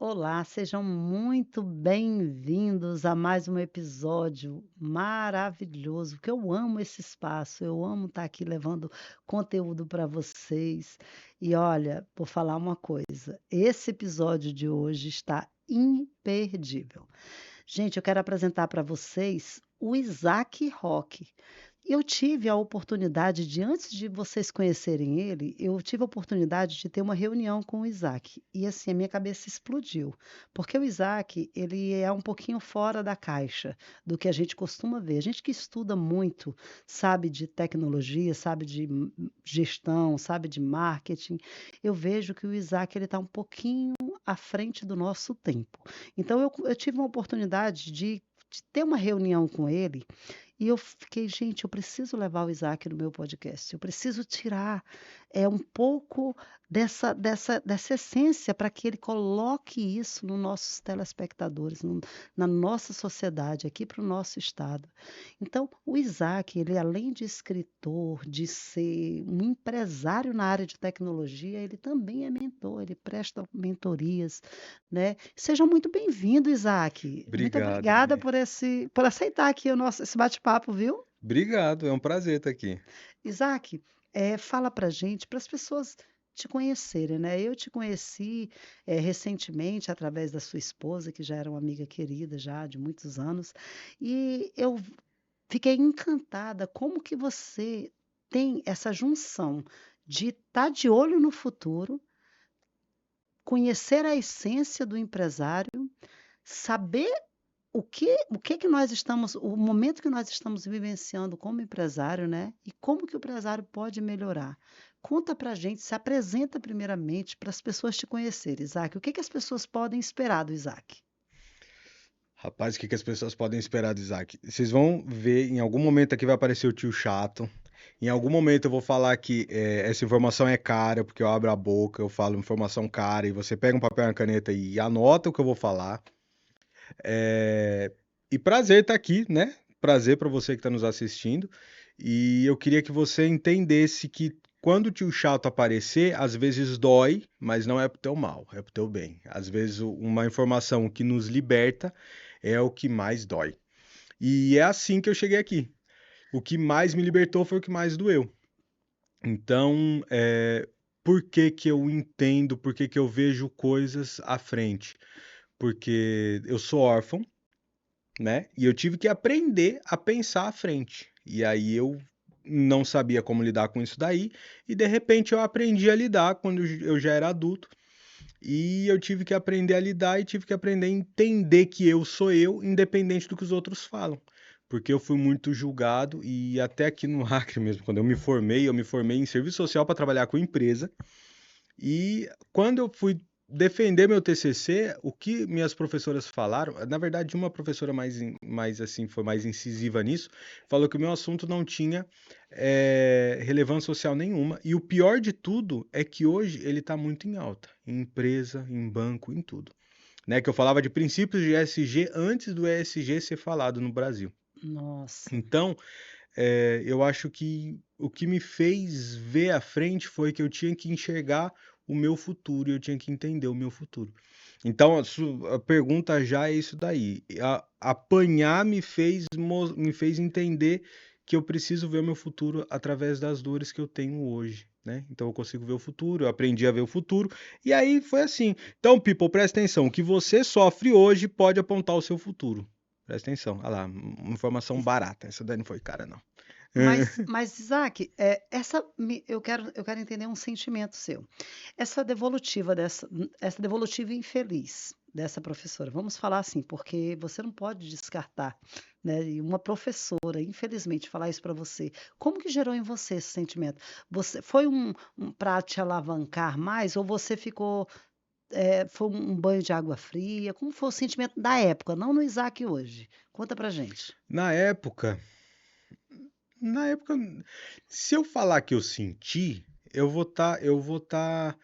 Olá, sejam muito bem-vindos a mais um episódio maravilhoso, que eu amo esse espaço, eu amo estar aqui levando conteúdo para vocês. E olha, vou falar uma coisa, esse episódio de hoje está imperdível. Gente, eu quero apresentar para vocês o Isaac Roque. Eu tive a oportunidade de, antes de vocês conhecerem ele, eu tive a oportunidade de ter uma reunião com o Isaac. E assim, a minha cabeça explodiu. Porque o Isaac, ele é um pouquinho fora da caixa do que a gente costuma ver. A gente que estuda muito, sabe de tecnologia, sabe de gestão, sabe de marketing, eu vejo que o Isaac ele está um pouquinho à frente do nosso tempo. Então, eu tive uma oportunidade de ter uma reunião com ele e eu fiquei, gente, eu preciso levar o Isaac no meu podcast. Eu preciso tirar um pouco dessa essência para que ele coloque isso nos nossos telespectadores, na nossa sociedade, aqui para o nosso estado. Então, o Isaac, ele além de escritor, de ser um empresário na área de tecnologia, ele também é mentor, ele presta mentorias, né? Seja muito bem-vindo, Isaac. Muito Obrigado, obrigada por aceitar aqui esse bate-papo, viu? obrigado, é um prazer estar aqui. Isaac, fala pra gente, para as pessoas te conhecerem, né? Eu te conheci, recentemente através da sua esposa, que já era uma amiga querida já de muitos anos, e eu fiquei encantada como que você tem essa junção de estar de olho no futuro, conhecer a essência do empresário, saber o que nós estamos o momento que nós estamos vivenciando como empresário, né, e como que o empresário pode melhorar. Conta pra gente, se apresenta primeiramente para as pessoas te conhecerem, Isaac. O que que as pessoas podem esperar do Isaac? Rapaz, o que que as pessoas podem esperar do Isaac? Vocês vão ver, em algum momento aqui vai aparecer o tio chato. Em algum momento eu vou falar que essa informação é cara, porque eu abro a boca, eu falo informação cara, e você pega um papel e uma caneta e anota o que eu vou falar. É, E prazer estar aqui, né? Prazer para você que está nos assistindo. E eu queria que você entendesse que quando o tio chato aparecer, às vezes dói, mas não é pro teu mal, é pro teu bem. Às vezes uma informação que nos liberta é o que mais dói. E é assim que eu cheguei aqui. O que mais me libertou foi o que mais doeu. Então, por que que eu entendo, por que que eu vejo coisas à frente? Porque eu sou órfão, né? E eu tive que aprender a pensar à frente. E aí eu não sabia como lidar com isso daí, e de repente eu aprendi a lidar quando eu já era adulto. E eu tive que aprender a lidar e tive que aprender a entender que eu sou eu, independente do que os outros falam. Porque eu fui muito julgado e até aqui no Acre mesmo, quando eu me formei em serviço social para trabalhar com empresa. E quando eu fui defender meu TCC, o que minhas professoras falaram, na verdade, uma professora mais assim, foi mais incisiva nisso, falou que o meu assunto não tinha relevância social nenhuma. E o pior de tudo é que hoje ele está muito em alta, em empresa, em banco, em tudo. Né, que eu falava de princípios de ESG antes do ESG ser falado no Brasil. Nossa. Então, eu acho que o que me fez ver à frente foi que eu tinha que enxergar o meu futuro e eu tinha que entender o meu futuro. Então, a pergunta já é isso daí. Apanhar me fez entender que eu preciso ver o meu futuro através das dores que eu tenho hoje, né? Então eu consigo ver o futuro, eu aprendi a ver o futuro, e aí foi assim. Então, people, presta atenção, o que você sofre hoje pode apontar o seu futuro. Presta atenção, olha lá, uma informação barata. Essa daí não foi cara, não. Mas Isaac, eu quero entender um sentimento seu. Essa devolutiva infeliz dessa professora, vamos falar assim, porque você não pode descartar, né, e uma professora, infelizmente, falar isso para você. Como que gerou em você esse sentimento? Você foi pra te alavancar mais ou você ficou, foi um banho de água fria? Como foi o sentimento da época, não no Isaac hoje? Conta pra gente. Na época, na época, se eu falar que eu senti, eu vou tá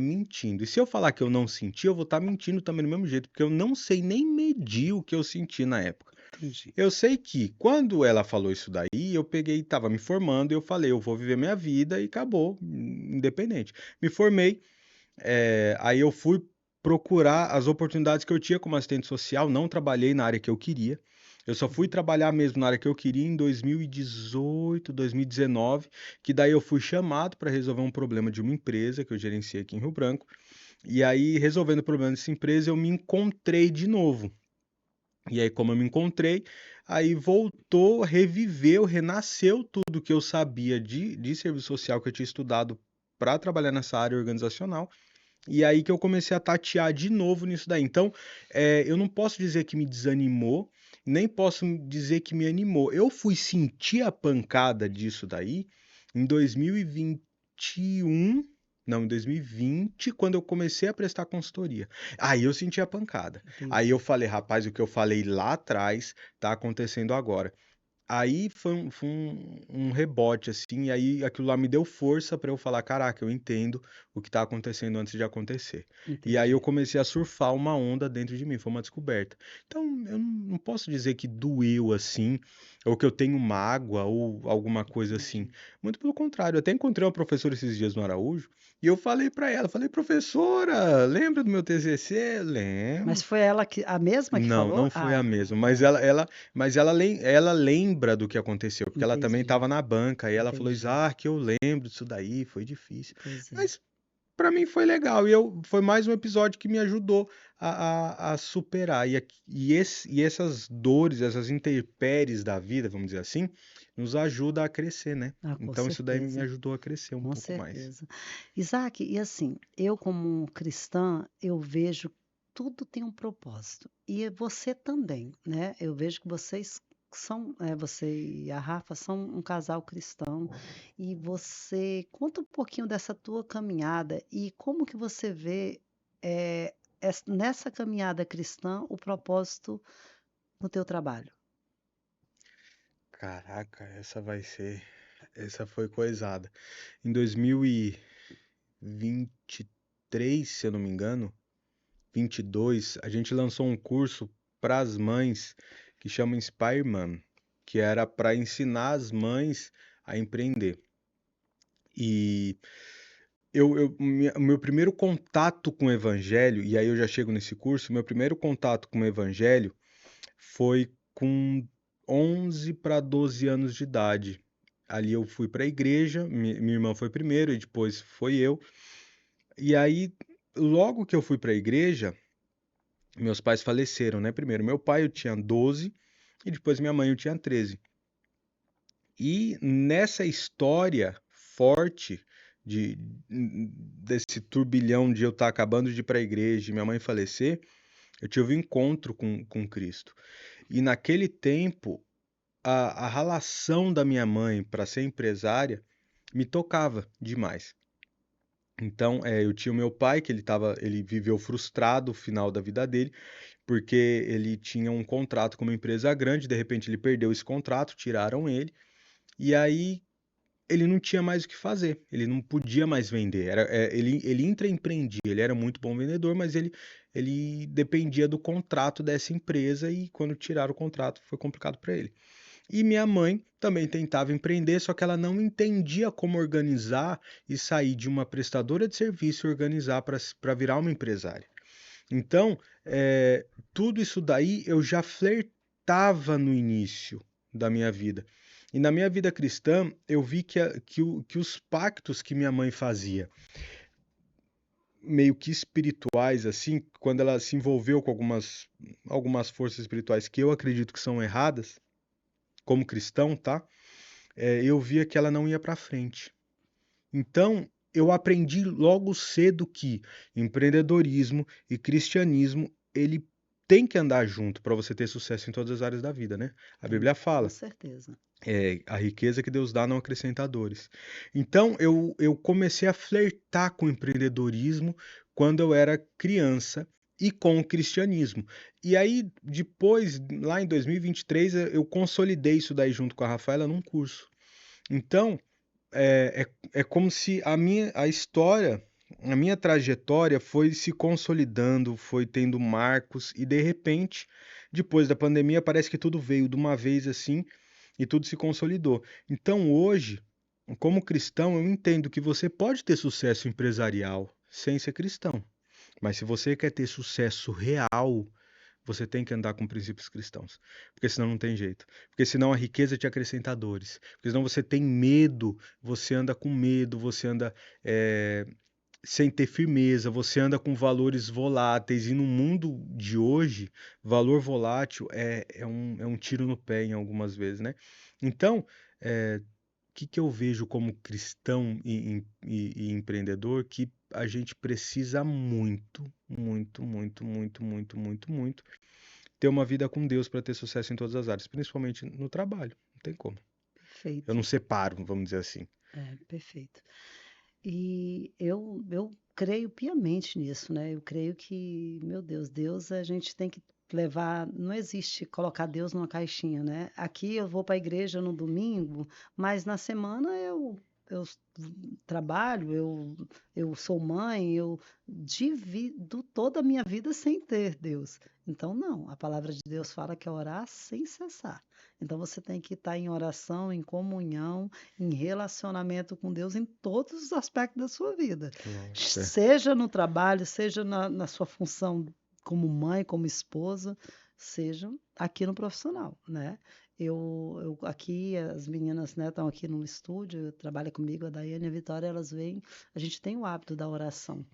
mentindo. E se eu falar que eu não senti, eu vou estar mentindo também do mesmo jeito, porque eu não sei nem medir o que eu senti na época. Entendi. Eu sei que quando ela falou isso daí, eu peguei, estava me formando, e eu falei, eu vou viver minha vida e acabou, independente. Me formei, aí eu fui. procurar as oportunidades que eu tinha como assistente social, não trabalhei na área que eu queria. Eu só fui Uhum. trabalhar mesmo na área que eu queria em 2018, 2019, que daí eu fui chamado para resolver um problema de uma empresa que eu gerenciei aqui em Rio Branco. E aí, resolvendo o problema dessa empresa, eu me encontrei de novo. E aí, como eu me encontrei, aí voltou, reviveu, renasceu tudo que eu sabia de serviço social que eu tinha estudado para trabalhar nessa área organizacional. E aí que eu comecei a tatear de novo nisso daí. Então, eu não posso dizer que me desanimou, nem posso dizer que me animou. Eu fui sentir a pancada disso daí em 2021, não, em 2020, quando eu comecei a prestar consultoria. Aí eu senti a pancada. Aí eu Entendi. falei, rapaz, o que eu falei lá atrás tá acontecendo agora. Aí foi um rebote, assim, e aí aquilo lá me deu força para eu falar, caraca, eu entendo o que tá acontecendo antes de acontecer. E aí eu Entendi. comecei a surfar uma onda dentro de mim, foi uma descoberta. Então, eu não posso dizer que doeu assim, ou que eu tenho mágoa, ou alguma coisa assim. Entendi. Muito pelo contrário, eu até encontrei uma professora esses dias no Araújo, e eu falei para ela, falei, professora, lembra do meu TCC? Mas Lembro. foi ela que a mesma que Não, falou? não foi Ah, a mesma, mas é, ela lembra do que aconteceu, porque ela também entendi, estava na banca, e ela falou, entendi. Isaac, eu lembro disso daí, foi difícil. Pois é. Mas para mim foi legal, foi mais um episódio que me ajudou a superar. E essas dores, essas intempéries da vida, vamos dizer assim, nos ajuda a crescer, né? Ah, com Então isso daí me certeza, ajudou a crescer um com pouco mais. certeza. Isaac, e assim, eu como cristã, eu vejo que tudo tem um propósito. E você também, né? Eu vejo que vocês são, você e a Rafa são um casal cristão. E você conta um pouquinho dessa tua caminhada e como que você vê nessa caminhada cristã o propósito no teu trabalho. Caraca, essa foi coisada. Em 2023, se eu não me engano, 22, a gente lançou um curso para as mães que chama Inspire Mom, que era para ensinar as mães a empreender. E o meu primeiro contato com o evangelho, e aí eu já chego nesse curso, meu primeiro contato com o evangelho foi com 11 para 12 anos de idade. Ali eu fui para a igreja, minha irmã foi primeiro e depois foi eu. E aí, logo que eu fui para a igreja, meus pais faleceram, né? Primeiro, meu pai eu tinha 12 e depois minha mãe eu tinha 13. E nessa história forte de desse turbilhão de eu estar acabando de ir para a igreja e minha mãe falecer, eu tive um encontro com Cristo. E naquele tempo, a relação da minha mãe para ser empresária me tocava demais. Então, eu tinha o meu pai, que ele viveu frustrado o final da vida dele, porque ele tinha um contrato com uma empresa grande, de repente ele perdeu esse contrato, tiraram ele, e aí ele não tinha mais o que fazer, ele não podia mais vender. Ele intraempreendia, ele era muito bom vendedor, mas ele dependia do contrato dessa empresa e quando tiraram o contrato foi complicado para ele. E minha mãe também tentava empreender, só que ela não entendia como organizar e sair de uma prestadora de serviço e organizar para virar uma empresária. Então, tudo isso daí eu já flertava no início da minha vida. E na minha vida cristã, eu vi que os pactos que minha mãe fazia, meio que espirituais, assim, quando ela se envolveu com algumas forças espirituais que eu acredito que são erradas, como cristão, tá? Eu via que ela não ia para frente. Então, eu aprendi logo cedo que empreendedorismo e cristianismo, ele tem que andar junto para você ter sucesso em todas as áreas da vida, né? A Tem, Bíblia com fala, certeza. a riqueza que Deus dá não acrescenta dores. Então, eu comecei a flertar com o empreendedorismo quando eu era criança e com o cristianismo. E aí, depois, lá em 2023, eu consolidei isso daí junto com a Rafaela num curso. Então, é como se a história, a minha trajetória foi se consolidando, foi tendo marcos, e de repente, depois da pandemia, parece que tudo veio de uma vez assim e tudo se consolidou. Então, hoje, como cristão, eu entendo que você pode ter sucesso empresarial sem ser cristão. Mas se você quer ter sucesso real, você tem que andar com princípios cristãos, porque senão não tem jeito. Porque senão a riqueza te acrescenta dores. Porque senão você tem medo, você anda com medo, você anda sem ter firmeza, você anda com valores voláteis. E no mundo de hoje, valor volátil é um tiro no pé em algumas vezes, né? Então, o que eu vejo como cristão e empreendedor que a gente precisa muito, muito, muito, muito, muito, muito, muito ter uma vida com Deus para ter sucesso em todas as áreas, principalmente no trabalho. Não tem como. Eu não Perfeito. separo, vamos dizer assim. Perfeito. E eu creio piamente nisso, né? Eu creio que, meu Deus, Deus a gente tem que levar, não existe colocar Deus numa caixinha, né? Aqui eu vou para a igreja no domingo, mas na semana eu trabalho, eu sou mãe, eu divido toda a minha vida sem ter Deus. Então, não, a palavra de Deus fala que é orar sem cessar. Então, você tem que estar em oração, em comunhão, em relacionamento com Deus em todos os aspectos da sua vida. Lógico, é. Seja no trabalho, seja na sua função como mãe, como esposa, seja aqui no profissional, né? Aqui, as meninas, né, estão aqui no estúdio, trabalham comigo, a Daiane e a Vitória, elas vêm, a gente tem o hábito da oração.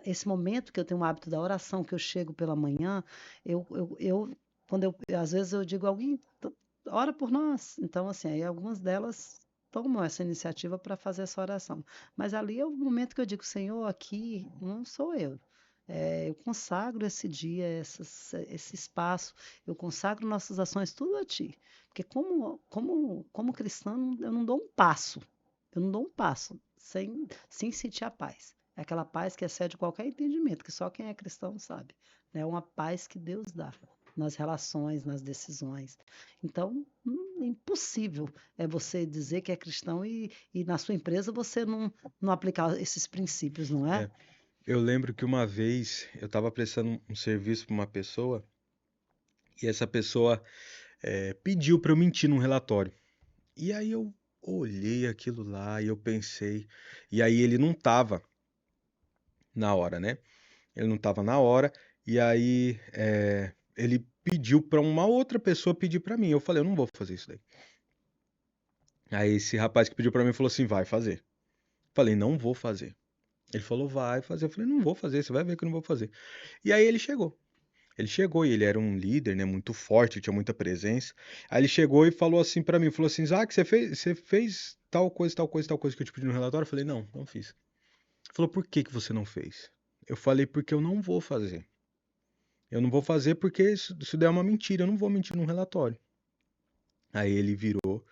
Esse momento que eu tenho o hábito da oração, que eu chego pela manhã, quando às vezes eu digo, alguém ora por nós. Então, assim, aí algumas delas tomam essa iniciativa para fazer essa oração. Mas ali é o momento que eu digo, Senhor, aqui não sou eu. Eu consagro esse dia, esse espaço, eu consagro nossas ações, tudo a Ti. Porque como cristã, eu não dou um passo, eu não dou um passo sem sentir a paz. É aquela paz que excede qualquer entendimento, que só quem é cristão sabe. É uma paz que Deus dá nas relações, nas decisões. Então, impossível é você dizer que é cristão e na sua empresa você não aplicar esses princípios, não é? É. Eu lembro que uma vez eu estava prestando um serviço para uma pessoa e essa pessoa pediu para eu mentir num relatório. E aí eu olhei aquilo lá e eu pensei. E aí ele não estava na hora, né? Ele não estava na hora. E aí ele pediu para uma outra pessoa pedir para mim. Eu falei, eu não vou fazer isso daí. Aí esse rapaz que pediu para mim falou assim, vai fazer. Falei, não vou fazer. Ele falou, vai fazer. Eu falei, não vou fazer, você vai ver que eu não vou fazer. E aí ele chegou. Ele chegou e ele era um líder, né, muito forte, tinha muita presença. Aí ele chegou e falou assim pra mim, falou assim, Isaac, você fez tal coisa, tal coisa, tal coisa que eu te pedi no relatório? Eu falei, não, não fiz. Ele falou, por que que você não fez? Eu falei, porque eu não vou fazer. Eu não vou fazer porque isso daí é uma mentira, eu não vou mentir num relatório. Aí ele virou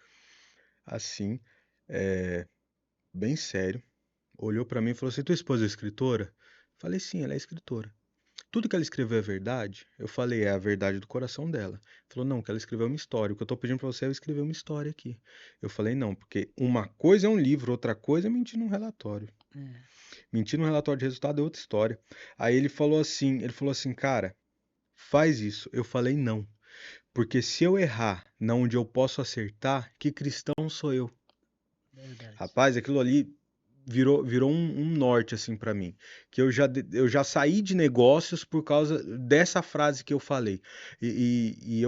assim, é, bem sério, olhou pra mim e falou assim, tua esposa é escritora? Eu falei, sim, ela é escritora. Tudo que ela escreveu é verdade? Eu falei, é a verdade do coração dela. Ele falou, não, que ela escreveu uma história. O que eu tô pedindo pra você é eu escrever uma história aqui. Eu falei, não, porque uma coisa é um livro, outra coisa é mentir num relatório. É, Mentir num relatório de resultado é outra história. Aí ele falou assim, cara, faz isso. Eu falei, não. Porque se eu errar na onde eu posso acertar, que cristão sou eu? verdade. Rapaz, aquilo ali virou um norte assim para mim, que eu já saí de negócios por causa dessa frase que eu falei. E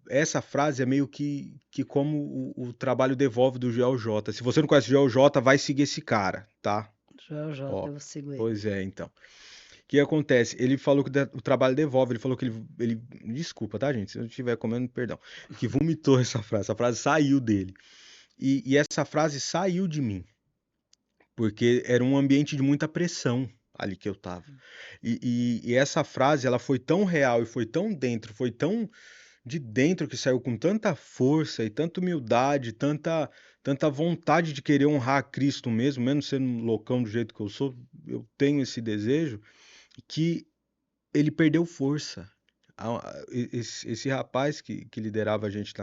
essa frase é meio que como o trabalho devolve do Joel J. Se você não conhece o Joel J, vai seguir esse cara, tá? Joel J, Ó, eu sigo ele. pois é, então. O que acontece? Ele falou que o trabalho devolve, ele falou que ele desculpa, tá, gente? Se eu estiver comendo, perdão. Que vomitou essa frase saiu dele. E essa frase saiu de mim porque era um ambiente de muita pressão ali que eu tava. E essa frase, ela foi tão real e foi tão dentro, foi tão de dentro que saiu com tanta força e tanta humildade, tanta vontade de querer honrar a Cristo mesmo sendo um loucão do jeito que eu sou, eu tenho esse desejo, que ele perdeu força. Esse rapaz que liderava a gente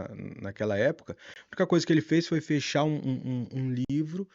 naquela época, a única coisa que ele fez foi fechar um livro,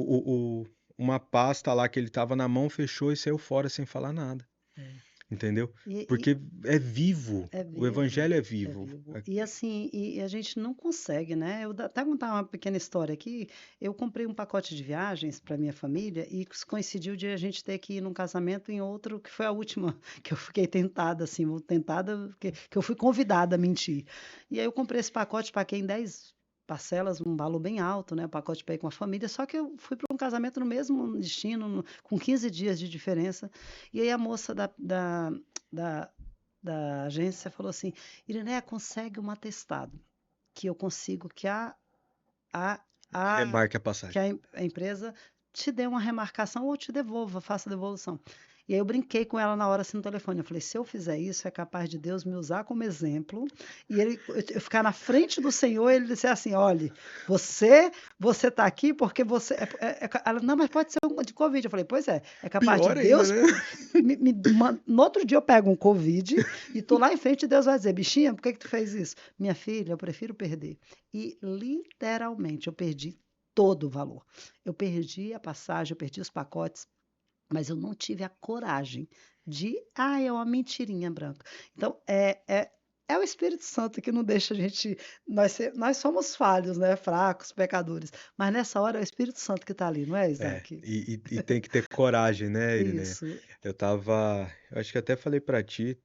o- o- uma pasta lá que ele estava na mão, fechou e saiu fora sem falar nada. É. entendeu? E Porque é vivo, é o vivo, evangelho é é vivo. vivo. E assim, e a gente não consegue, né? Até contar uma pequena história aqui. Eu comprei um pacote de viagens para minha família e coincidiu de a gente ter que ir num casamento em outro, que foi a última, que eu fiquei tentada, assim, tentada, que eu fui convidada a mentir. E aí eu comprei esse pacote, paguei em 10 parcelas, um valor bem alto, né? O pacote para ir com a família. Só que eu fui para um casamento no mesmo destino, com 15 dias de diferença. E aí a moça da da agência falou assim: Irineia, consegue um atestado que eu consigo a, a, Remarque a passagem. a empresa te dê uma remarcação ou te devolva, faça a devolução. E aí eu brinquei com ela na hora assim no telefone. Eu falei: se eu fizer isso, é capaz de Deus me usar como exemplo e eu ficar na frente do Senhor e ele disser assim: olhe, você está aqui porque você. Ela, não, mas pode ser um de Covid. Eu falei: pois é capaz de Pior ainda, Deus. né? No outro dia eu pego um Covid e tô lá em frente e Deus vai dizer: bichinha, por que que tu fez isso? Minha filha, eu prefiro perder. E literalmente eu perdi todo o valor. Eu perdi a passagem, eu perdi os pacotes, mas eu não tive a coragem de. Ah, é uma mentirinha branca. Então, é o Espírito Santo que não deixa a gente. Nós somos falhos, né? Fracos, pecadores. Mas nessa hora é o Espírito Santo que está ali, não é, É, Isaac? e tem que ter coragem, né, Irene? Isso. Eu acho que até falei pra ti,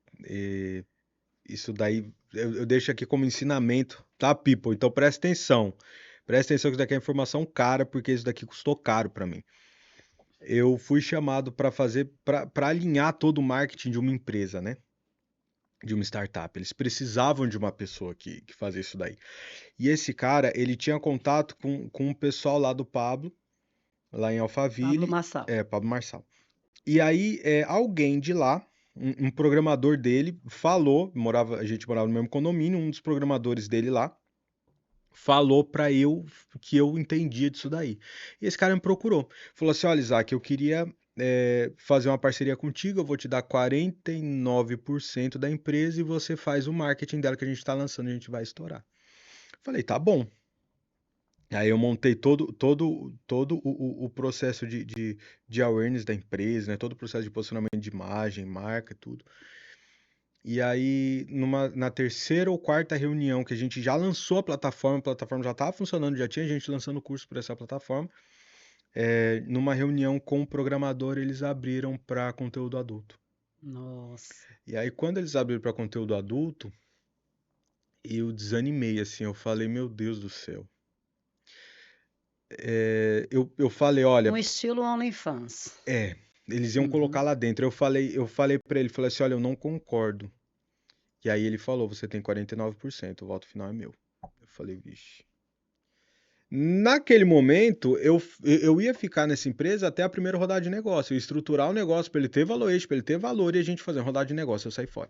isso daí eu deixo aqui como ensinamento, tá, people? Então presta atenção que isso daqui é informação cara, porque isso daqui custou caro pra mim. Eu fui chamado pra fazer, pra alinhar todo o marketing de uma empresa, né? De uma startup. Eles precisavam de uma pessoa que fazia isso daí. E esse cara, ele tinha contato com o pessoal lá do Pablo, lá em Pablo Alphaville, Massal. Pablo Marçal. E aí, alguém de lá, um programador dele, falou, a gente morava no mesmo condomínio, um dos programadores dele lá, falou pra eu que eu entendia disso daí. E esse cara me procurou. Falou assim: olha, Isaac, eu queria fazer uma parceria contigo, eu vou te dar 49% da empresa e você faz o marketing dela que a gente está lançando, a gente vai estourar. Falei, tá bom. Aí eu montei todo o processo de awareness da empresa, né? Todo o processo de posicionamento de imagem, marca, tudo. E aí, na terceira ou quarta reunião que a gente já lançou a plataforma já estava funcionando, já tinha gente lançando curso por essa plataforma. Numa reunião com o programador, eles abriram para conteúdo adulto. Nossa. E aí, quando eles abriram para conteúdo adulto, eu desanimei, assim, eu falei, meu Deus do céu. Eu falei, Um olha, estilo OnlyFans. eles iam colocar Uhum. lá dentro. Eu falei para ele, falei assim, olha, eu não concordo. E aí ele falou, você tem 49%, o voto final é meu. Eu falei, vixe. Naquele momento, eu ia ficar nessa empresa até a primeira rodada de negócio, eu ia estruturar o negócio para ele ter valuation, para ele ter valor e a gente fazer uma rodada de negócio, eu saí fora.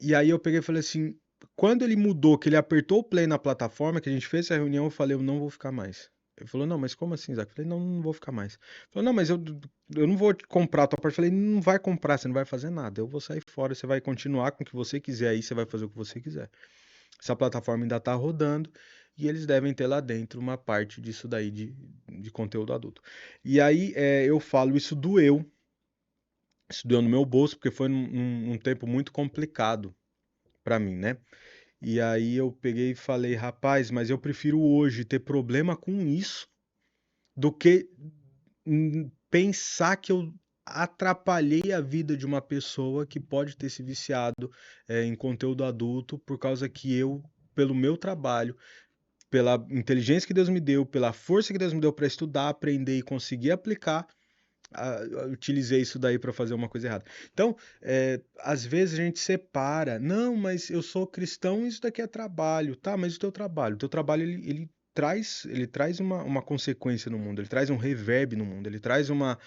E aí eu peguei e falei assim, quando ele mudou, que ele apertou o play na plataforma, que a gente fez essa reunião, eu falei, eu não vou ficar mais. Ele falou, não, mas como assim, Isaac? Eu falei, não, não vou ficar mais. Ele falou, não, mas eu não vou comprar a tua parte. Eu falei, não vai comprar, você não vai fazer nada. Eu vou sair fora, você vai continuar com o que você quiser aí, você vai fazer o que você quiser. Essa plataforma ainda está rodando e eles devem ter lá dentro uma parte disso daí de conteúdo adulto. E aí eu falo, isso doeu no meu bolso, porque foi num tempo muito complicado para mim, né? E aí eu peguei e falei, rapaz, mas eu prefiro hoje ter problema com isso do que pensar que eu atrapalhei a vida de uma pessoa que pode ter se viciado em conteúdo adulto por causa que eu, pelo meu trabalho, pela inteligência que Deus me deu, pela força que Deus me deu para estudar, aprender e conseguir aplicar, utilizei isso daí para fazer uma coisa errada. Então, às vezes a gente separa, não, mas eu sou cristão e isso daqui é trabalho, tá? Mas o teu trabalho ele traz uma consequência no mundo, ele traz um reverb no mundo, ele traz uma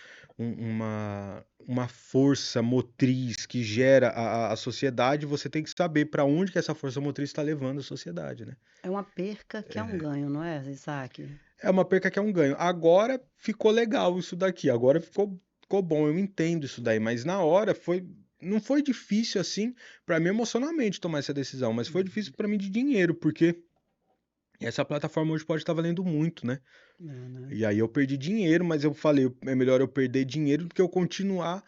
força motriz que gera a sociedade. Você tem que saber para onde que essa força motriz está levando a sociedade, né? É uma perca que é um ganho, não é, Isaac? É uma perca que é um ganho. Agora ficou legal isso daqui. Agora ficou bom. Eu entendo isso daí. Mas na hora não foi difícil assim para mim emocionalmente tomar essa decisão. Mas foi difícil Uhum. para mim de dinheiro, porque essa plataforma hoje pode estar valendo muito, né? É, né? E aí eu perdi dinheiro, mas eu falei, é melhor eu perder dinheiro do que eu continuar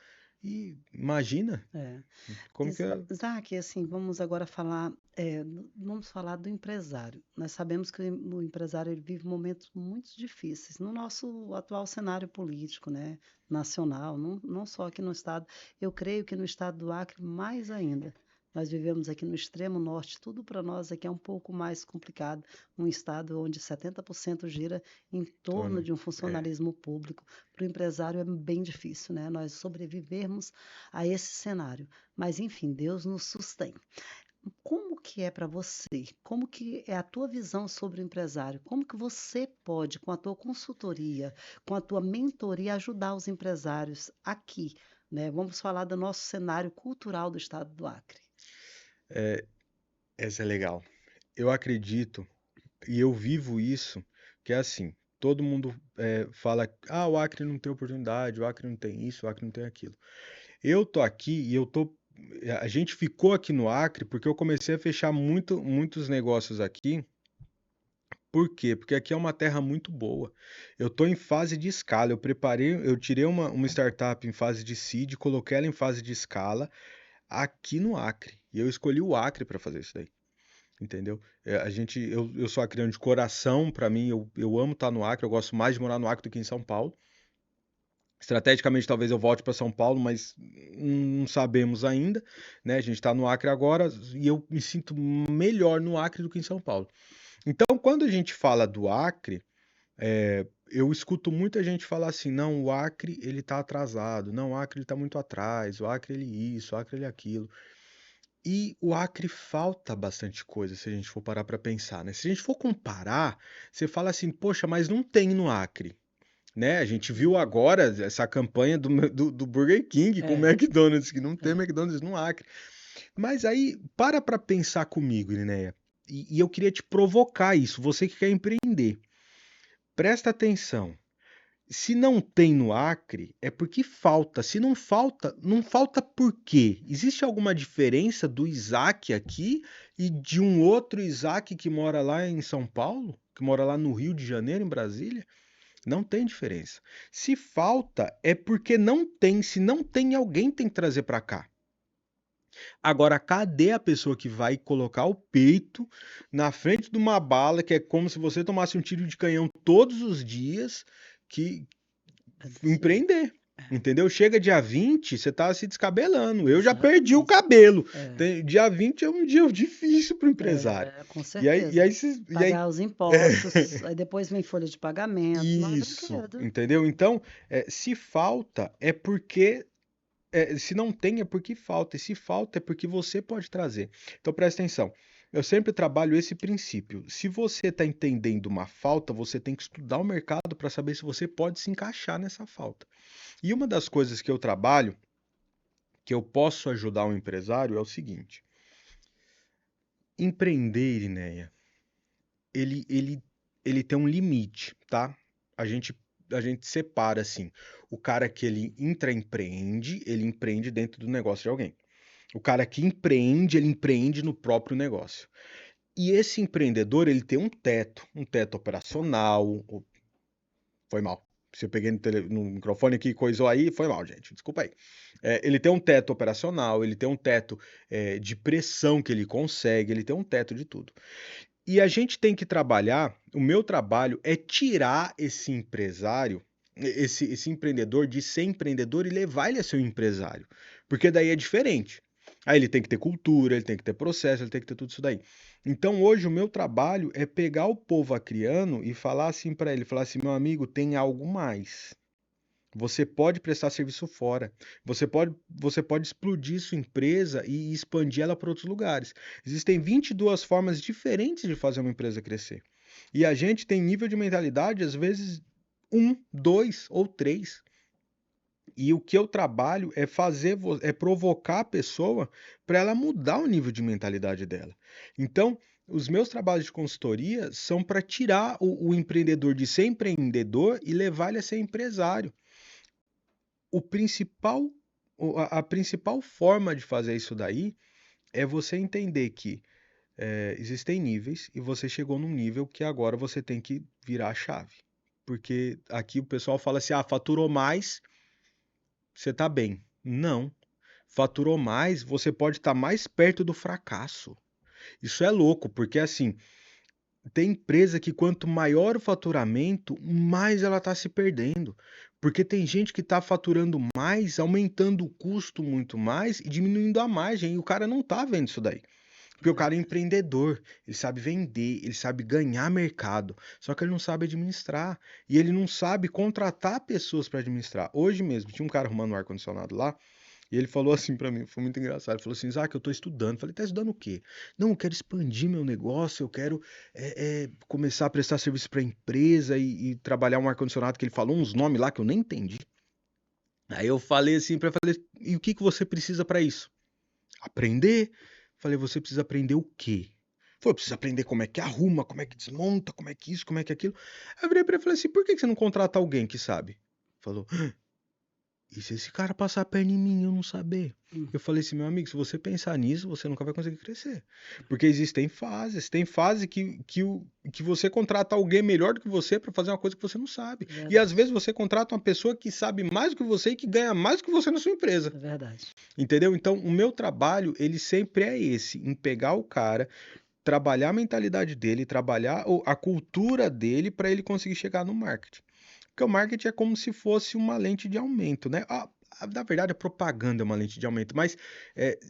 E imagina É. como que é. Isaac, assim, vamos agora falar, vamos falar do empresário. Nós sabemos que o empresário ele vive momentos muito difíceis no nosso atual cenário político, né, nacional, não só aqui no estado. Eu creio que no estado do Acre mais ainda. Nós vivemos aqui no extremo norte, tudo para nós aqui é um pouco mais complicado. Um estado onde 70% gira em torno Torno. de um É, funcionalismo público. Para o empresário é bem difícil, né? Nós sobrevivermos a esse cenário. Mas enfim, Deus nos sustém. Como que é para você? Como que é a tua visão sobre o empresário? Como que você pode, com a tua consultoria, com a tua mentoria, ajudar os empresários aqui, né? Vamos falar do nosso cenário cultural do estado do Acre. essa é legal. Eu acredito, e eu vivo isso, que é assim, todo mundo fala, ah, o Acre não tem oportunidade, o Acre não tem isso, o Acre não tem aquilo. Eu tô aqui e eu tô. A gente ficou aqui no Acre porque eu comecei a fechar muitos negócios aqui. Por quê? Porque aqui é uma terra muito boa. Eu estou em fase de escala. Eu tirei uma startup em fase de seed, coloquei ela em fase de escala aqui no Acre. E eu escolhi o Acre para fazer isso daí. Entendeu? Eu sou acreano de coração, para mim, eu amo estar no Acre, eu gosto mais de morar no Acre do que em São Paulo. Estrategicamente, talvez eu volte para São Paulo, mas não sabemos ainda, né? A gente está no Acre agora e eu me sinto melhor no Acre do que em São Paulo. Então, quando a gente fala do Acre, eu escuto muita gente falar assim, não, o Acre ele está atrasado, não, o Acre ele está muito atrás, o Acre ele isso, o Acre ele aquilo. E o Acre falta bastante coisa, se a gente for parar para pensar, né? Se a gente for comparar, você fala assim, poxa, mas não tem no Acre, né? A gente viu agora essa campanha do Burger King com o É, McDonald's, que não tem é. McDonald's no Acre. Mas aí, para pensar comigo, Linéia, e eu queria te provocar isso, você que quer empreender. Presta atenção. Se não tem no Acre, é porque falta. Se não falta, não falta por quê? Existe alguma diferença do Isaac aqui e de um outro Isaac que mora lá em São Paulo? Que mora lá no Rio de Janeiro, em Brasília? Não tem diferença. Se falta, é porque não tem. Se não tem, alguém tem que trazer para cá. Agora, cadê a pessoa que vai colocar o peito na frente de uma bala, que é como se você tomasse um tiro de canhão todos os dias, que É desse jeito. empreender? É, Entendeu? Chega dia 20, você tá se descabelando. Eu já perdi o exatamente. cabelo. É, Dia 20 é um dia difícil para o empresário. com E aí, e certeza. aí, Pagar os impostos, aí depois vem folha de pagamento, não é isso, brinquedo. entendeu? Então, se falta, é porque se não tem, é porque falta. E se falta, é porque você pode trazer. Então presta atenção. Eu sempre trabalho esse princípio. Se você está entendendo uma falta, você tem que estudar o mercado para saber se você pode se encaixar nessa falta. E uma das coisas que eu trabalho, que eu posso ajudar um empresário, é o seguinte: empreender, Inéia, ele, ele, ele tem um limite, tá? A gente, a gente separa assim. O cara que ele empreende dentro do negócio de alguém. O cara que empreende, ele empreende no próprio negócio. E esse empreendedor, ele tem um teto operacional. Foi mal. Se eu peguei no microfone aqui e coisou aí, foi mal, gente. Desculpa aí. Ele tem um teto operacional, ele tem um teto de pressão que ele consegue, ele tem um teto de tudo. E a gente tem que trabalhar, o meu trabalho é tirar esse empresário, esse empreendedor de ser empreendedor e levar ele a ser um empresário. Porque daí é diferente. Aí ele tem que ter cultura, ele tem que ter processo, ele tem que ter tudo isso daí. Então hoje o meu trabalho é pegar o povo acriano e falar assim para ele, falar assim, meu amigo, tem algo mais. Você pode prestar serviço fora. Você pode explodir sua empresa e expandir ela para outros lugares. Existem 22 formas diferentes de fazer uma empresa crescer. E a gente tem nível de mentalidade, às vezes, um, dois ou três. E o que eu trabalho é provocar a pessoa para ela mudar o nível de mentalidade dela. Então, os meus trabalhos de consultoria são para tirar o empreendedor de ser empreendedor e levar ele a ser empresário. O principal, a principal forma de fazer isso daí é você entender que existem níveis e você chegou num nível que agora você tem que virar a chave. Porque aqui o pessoal fala assim, ah, faturou mais, você tá bem. Não. Faturou mais, você pode estar mais perto do fracasso. Isso é louco, porque assim, tem empresa que quanto maior o faturamento, mais ela está se perdendo. Porque tem gente que está faturando mais, aumentando o custo muito mais e diminuindo a margem, e o cara não está vendo isso daí. Porque o cara é Verdade. empreendedor, ele sabe vender, ele sabe ganhar mercado, só que ele não sabe administrar. E ele não sabe contratar pessoas para administrar. Hoje mesmo, tinha um cara arrumando um ar-condicionado lá, e ele falou assim pra mim, foi muito engraçado. Ele falou assim: Isaac, eu tô estudando. Eu falei: tá estudando o quê? Não, eu quero expandir meu negócio, eu quero começar a prestar serviço pra empresa e trabalhar um ar-condicionado, que ele falou uns nomes lá que eu nem entendi. Aí eu falei assim pra ele, falei, e o que que você precisa pra isso? Aprender? Falei, você precisa aprender o quê? Falei, precisa aprender como é que arruma, como é que desmonta, como é que isso, como é que aquilo. Aí eu virei pra ele e falei assim, por que que você não contrata alguém que sabe? Falou, e se esse cara passar a perna em mim e eu não saber? Hum. Eu falei assim, meu amigo, se você pensar nisso, você nunca vai conseguir crescer. Porque existem fases. Tem fase que você contrata alguém melhor do que você para fazer uma coisa que você não sabe. E às Verdade. vezes você contrata uma pessoa que sabe mais do que você e que ganha mais do que você na sua empresa. É verdade. Entendeu? Então, o meu trabalho, ele sempre é esse, em pegar o cara, trabalhar a mentalidade dele, trabalhar a cultura dele para ele conseguir chegar no marketing. Porque o marketing é como se fosse uma lente de aumento, né? Na verdade, a propaganda é uma lente de aumento, mas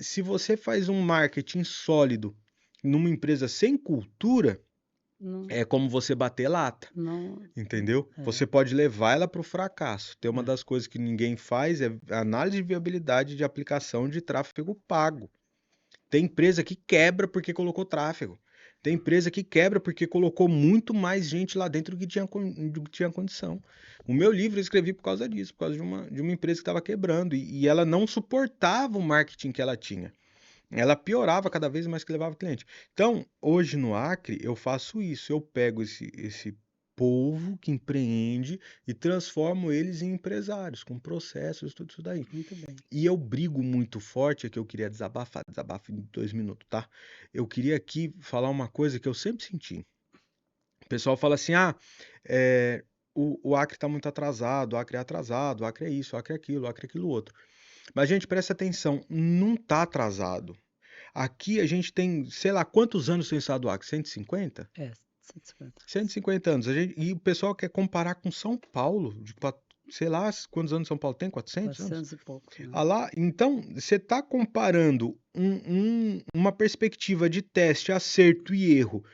se você faz um marketing sólido numa empresa sem cultura, Não, é como você bater lata, não, entendeu? é, Você pode levar ela para o fracasso. Tem uma é. das coisas que ninguém faz é a análise de viabilidade de aplicação de tráfego pago. Tem empresa que quebra porque colocou tráfego. Tem empresa que quebra porque colocou muito mais gente lá dentro do que tinha condição. O meu livro eu escrevi por causa disso, por causa de uma empresa que estava quebrando e ela não suportava o marketing que ela tinha. Ela piorava cada vez mais que levava cliente. Então, hoje no Acre, eu faço isso. Eu pego esse povo que empreende e transformo eles em empresários, com processos, tudo isso daí. Muito bem. E eu brigo muito forte, é que eu queria desabafar, desabafo em 2 minutos, tá? Eu queria aqui falar uma coisa que eu sempre senti. O pessoal fala assim, é, o Acre tá muito atrasado, o Acre é atrasado, o Acre é isso, o Acre é aquilo, o Acre é aquilo outro. Mas, gente, presta atenção, não tá atrasado. Aqui a gente tem, sei lá, quantos anos tem o estado do Acre? 150? É, 150. 150 anos. E o pessoal quer comparar com São Paulo, sei lá, quantos anos São Paulo tem? 400 anos? 400 e poucos, né? Ah lá, então você está comparando uma perspectiva de teste, acerto e erro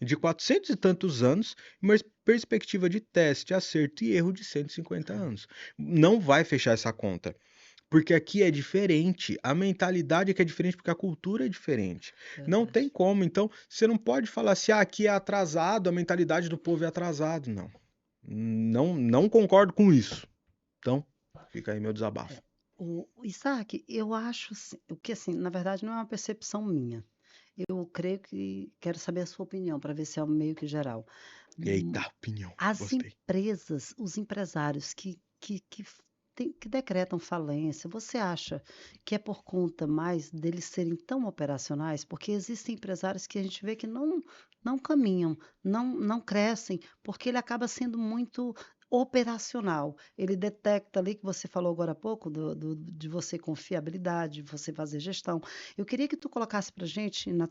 de 400 e tantos anos e uma perspectiva de teste, acerto e erro de 150 É, anos. Não vai fechar essa conta. Porque aqui é diferente, a mentalidade aqui é diferente porque a cultura é diferente. Não tem verdade. como, então você não pode falar assim, aqui é atrasado, a mentalidade do povo é atrasado, não. Não, não concordo com isso. Então, fica aí meu desabafo. É. O Isaac, eu acho o que assim, na verdade não é uma percepção minha. Eu creio que quero saber a sua opinião para ver se é meio que geral. Eita, Hum, opinião. As Gostei. empresas, os empresários que decretam falência, você acha que é por conta mais deles serem tão operacionais? Porque existem empresários que a gente vê que não caminham, não crescem, porque ele acaba sendo muito operacional. Ele detecta ali que você falou agora há pouco de você confiabilidade, de você fazer gestão. Eu queria que tu colocasse para gente, na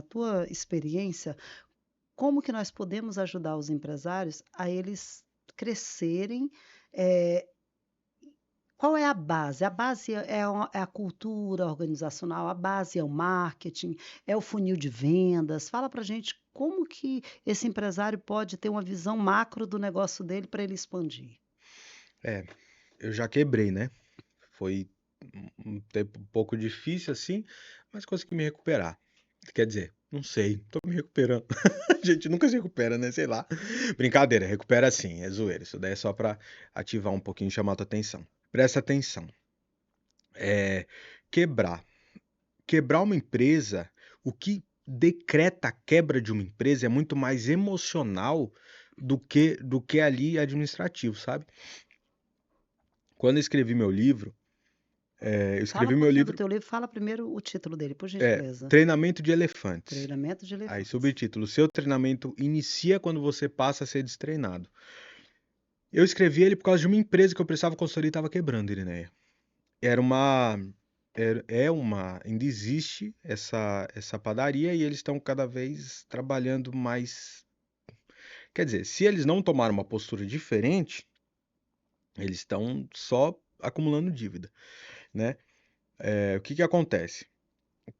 tua experiência, como que nós podemos ajudar os empresários a eles crescerem? eh, Qual é a base? A base é a cultura organizacional, a base é o marketing, é o funil de vendas. Fala para gente como que esse empresário pode ter uma visão macro do negócio dele para ele expandir. É, eu já quebrei, né? Foi um tempo um pouco difícil assim, mas consegui me recuperar. Quer dizer, não sei, tô me recuperando. A gente nunca se recupera, né? Sei lá. Brincadeira, recupera sim, é zoeira. Isso daí é só pra ativar um pouquinho e chamar a tua atenção. Presta atenção. É, quebrar. Quebrar uma empresa, o que decreta a quebra de uma empresa é muito mais emocional do que ali administrativo, sabe? Quando eu escrevi meu livro, eu Fala escrevi um meu pouquinho do livro teu livro, fala primeiro o título dele, por gentileza. Treinamento de Elefantes. Treinamento de Aí, elefantes. subtítulo: Seu treinamento inicia quando você passa a ser destreinado. Eu escrevi ele por causa de uma empresa que eu prestava consultoria e estava quebrando, Irineia. era uma, ainda existe essa padaria e eles estão cada vez trabalhando mais. Quer dizer, se eles não tomaram uma postura diferente, eles estão só acumulando dívida, né? O que que acontece?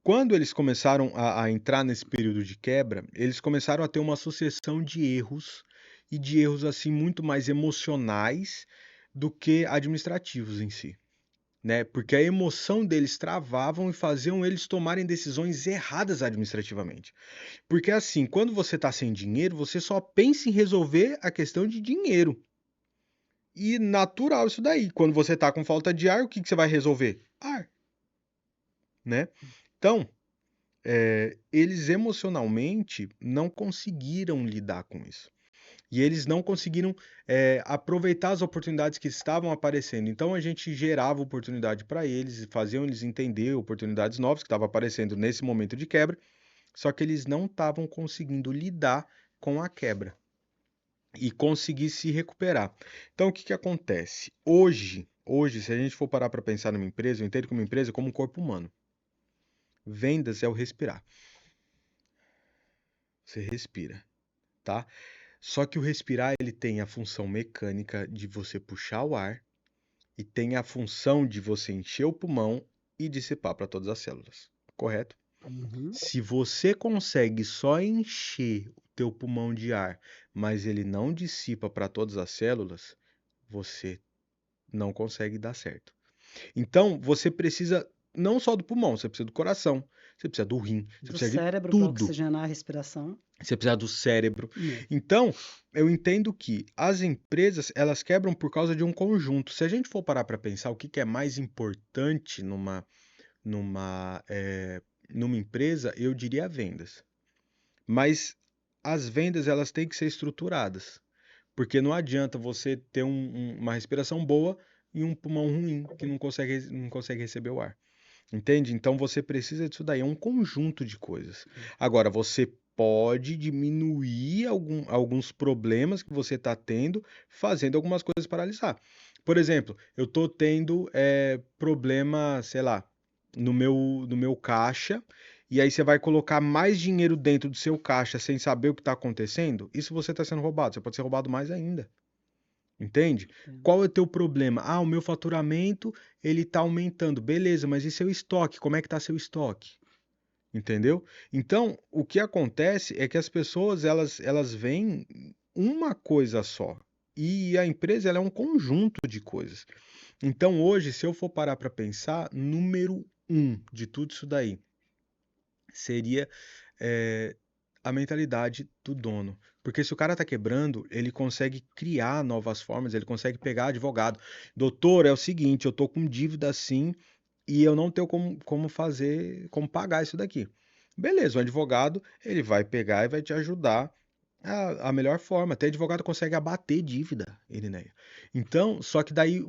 Quando eles começaram a entrar nesse período de quebra, eles começaram a ter uma sucessão de erros e de erros assim muito mais emocionais do que administrativos em si, né? Porque a emoção deles travavam e faziam eles tomarem decisões erradas administrativamente. Porque assim, quando você está sem dinheiro, você só pensa em resolver a questão de dinheiro. E natural isso daí. Quando você está com falta de ar, o que que você vai resolver? Ar, né? Então, eles emocionalmente não conseguiram lidar com isso. E eles não conseguiram aproveitar as oportunidades que estavam aparecendo. Então a gente gerava oportunidade para eles, faziam eles entender oportunidades novas que estavam aparecendo nesse momento de quebra, só que eles não estavam conseguindo lidar com a quebra e conseguir se recuperar. Então o que que acontece? Hoje, se a gente for parar para pensar numa empresa, eu entendo que uma empresa é como um corpo humano. Vendas é o respirar. Você respira, tá? Só que o respirar ele tem a função mecânica de você puxar o ar e tem a função de você encher o pulmão e dissipar para todas as células, correto? Uhum. Se você consegue só encher o teu pulmão de ar, mas ele não dissipa para todas as células, você não consegue dar certo. Então, você precisa não só do pulmão, você precisa do coração, você precisa do rim, você Do precisa de cérebro para tudo. oxigenar a respiração. Você precisa do cérebro. É. Então, eu entendo que as empresas, elas quebram por causa de um conjunto. Se a gente for parar para pensar o que que é mais importante numa, numa empresa, eu diria vendas. Mas as vendas, elas têm que ser estruturadas. Porque não adianta você ter uma respiração boa e um pulmão ruim, que não consegue receber o ar. Entende? Então você precisa disso daí, é um conjunto de coisas. Agora, você pode diminuir alguns problemas que você está tendo fazendo algumas coisas paralisar. Por exemplo, eu estou tendo problema, sei lá, no meu caixa, e aí você vai colocar mais dinheiro dentro do seu caixa sem saber o que está acontecendo. Isso você está sendo roubado, você pode ser roubado mais ainda. Entende? Entendo. Qual é o teu problema? Ah, o meu faturamento ele está aumentando. Beleza, mas e seu estoque? Como é que está seu estoque? Entendeu? Então, o que acontece é que as pessoas elas veem uma coisa só. E a empresa ela é um conjunto de coisas. Então, hoje, se eu for parar para pensar, número um de tudo isso daí seria eh, a mentalidade do dono. Porque se o cara tá quebrando, ele consegue criar novas formas, ele consegue pegar advogado. Doutor, é o seguinte, eu tô com dívida assim e eu não tenho como fazer, como pagar isso daqui. Beleza, o advogado, ele vai pegar e vai te ajudar a melhor forma. Até advogado consegue abater dívida, Irineia. Então, só que daí,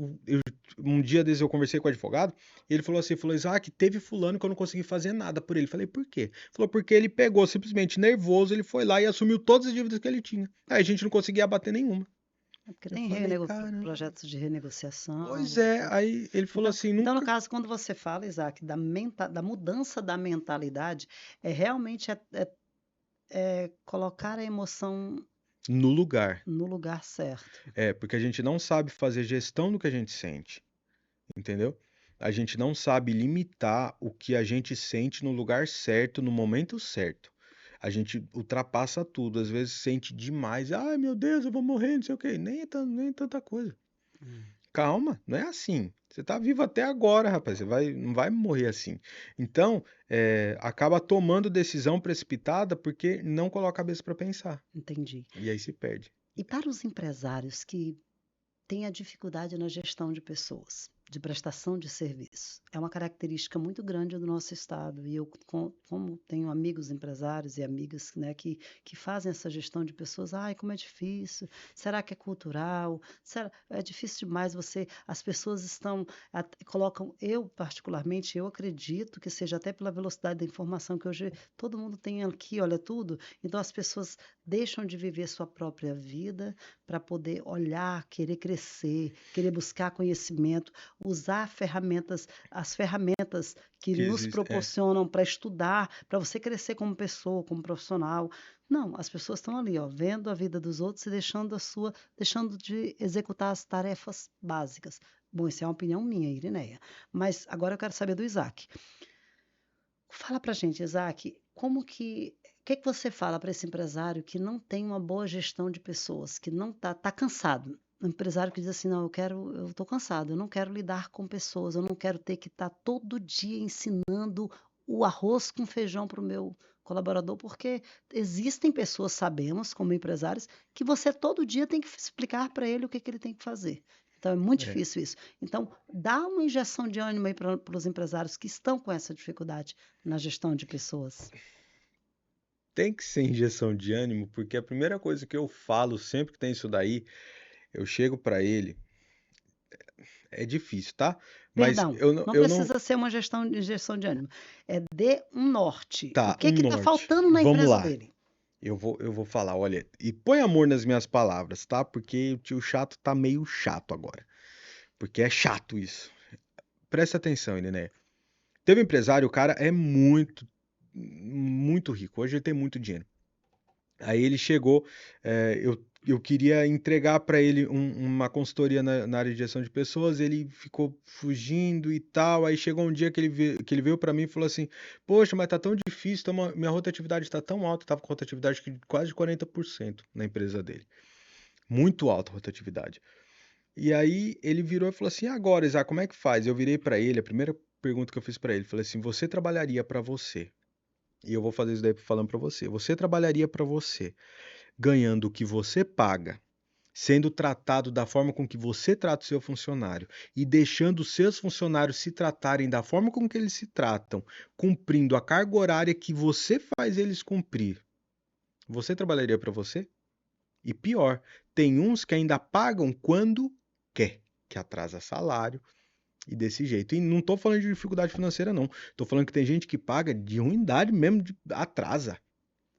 um dia desses eu conversei com o advogado, e ele falou assim, falou, Isaac, teve fulano que eu não consegui fazer nada por ele. Falei, por quê? Falou, porque ele pegou simplesmente nervoso, ele foi lá e assumiu todas as dívidas que ele tinha. Aí a gente não conseguia abater nenhuma. É porque Eu tem falei, cara, projetos de renegociação. pois é. Aí ele falou Então, assim, então, no nunca caso, quando você fala, Isaac, da mudança da mentalidade, realmente é colocar a emoção no lugar. no lugar certo. Porque a gente não sabe fazer gestão do que a gente sente, entendeu? A gente não sabe limitar o que a gente sente no lugar certo, no momento certo. A gente ultrapassa tudo, às vezes sente demais. Ai, meu Deus, eu vou morrer, não sei o quê. Nem tanta coisa. Hum. Calma, não é assim. Você tá vivo até agora, rapaz. Não vai morrer assim. Então, acaba tomando decisão precipitada porque não coloca a cabeça para pensar. Entendi. E aí se perde. E para os empresários que tem a dificuldade na gestão de pessoas, de prestação de serviço. É uma característica muito grande do nosso estado. E eu, como tenho amigos empresários e amigas, né, que fazem essa gestão de pessoas, ai, como é difícil, será que é cultural? É difícil demais você. As pessoas colocam, eu particularmente, eu acredito que seja até pela velocidade da informação que hoje todo mundo tem aqui, olha tudo, então as pessoas deixam de viver sua própria vida para poder olhar, querer crescer, querer buscar conhecimento. usar as ferramentas que Que nos existe. proporcionam para estudar, para você crescer como pessoa, como profissional. Não, as pessoas estão ali, ó, vendo a vida dos outros e deixando de executar as tarefas básicas. Bom, isso é uma opinião minha, Irineia. Mas agora eu quero saber do Isaac. Fala pra gente, Isaac, o que que você fala para esse empresário que não tem uma boa gestão de pessoas, que não tá cansado? Um empresário que diz assim, não, eu estou cansado, eu não quero lidar com pessoas, eu não quero ter que estar todo dia ensinando o arroz com feijão para o meu colaborador, porque existem pessoas, sabemos, como empresários, que você todo dia tem que explicar para ele o que que ele tem que fazer. Então é muito É. difícil isso. Então, dá uma injeção de ânimo aí para os empresários que estão com essa dificuldade na gestão de pessoas. Tem que ser injeção de ânimo, porque a primeira coisa que eu falo sempre que tem isso daí, eu chego pra ele, é difícil, tá? Mas Perdão, não eu não, precisa ser uma injeção de ânimo. É dê um norte. O tá, que um que está norte. faltando na Vamos empresa lá. dele? Eu vou falar, olha, e põe amor nas minhas palavras, tá? Porque o tio chato tá meio chato agora. Porque é chato isso. Presta atenção, né? Teve um empresário, o cara é muito rico. Hoje ele tem muito dinheiro. Aí ele chegou, eu queria entregar para ele uma consultoria na área de gestão de pessoas, ele ficou fugindo e tal. Aí chegou um dia que ele veio para mim e falou assim: Poxa, mas tá tão difícil, minha rotatividade está tão alta, tava com rotatividade de quase 40% na empresa dele. Muito alta a rotatividade. E aí ele virou e falou assim: Agora, Isaac, como é que faz? Eu virei para ele, a primeira pergunta que eu fiz para ele, falei assim: Você trabalharia para você? E eu vou fazer isso daí falando para você. Você trabalharia para você, ganhando o que você paga, sendo tratado da forma com que você trata o seu funcionário e deixando os seus funcionários se tratarem da forma com que eles se tratam, cumprindo a carga horária que você faz eles cumprir, você trabalharia para você? E pior, tem uns que ainda pagam quando quer, que atrasa salário e desse jeito. E não estou falando de dificuldade financeira, não. Estou falando que tem gente que paga de ruindade mesmo, atrasa.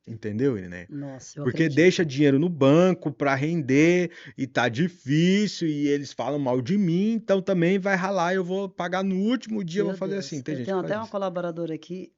Entendeu, né? Nossa, eu Porque deixa acredito. dinheiro no banco para render e tá difícil e eles falam mal de mim, então também vai ralar, eu vou pagar no último dia, eu vou Meu fazer assim. Deus, Tem eu gente tenho que faz até uma isso. colaboradora aqui,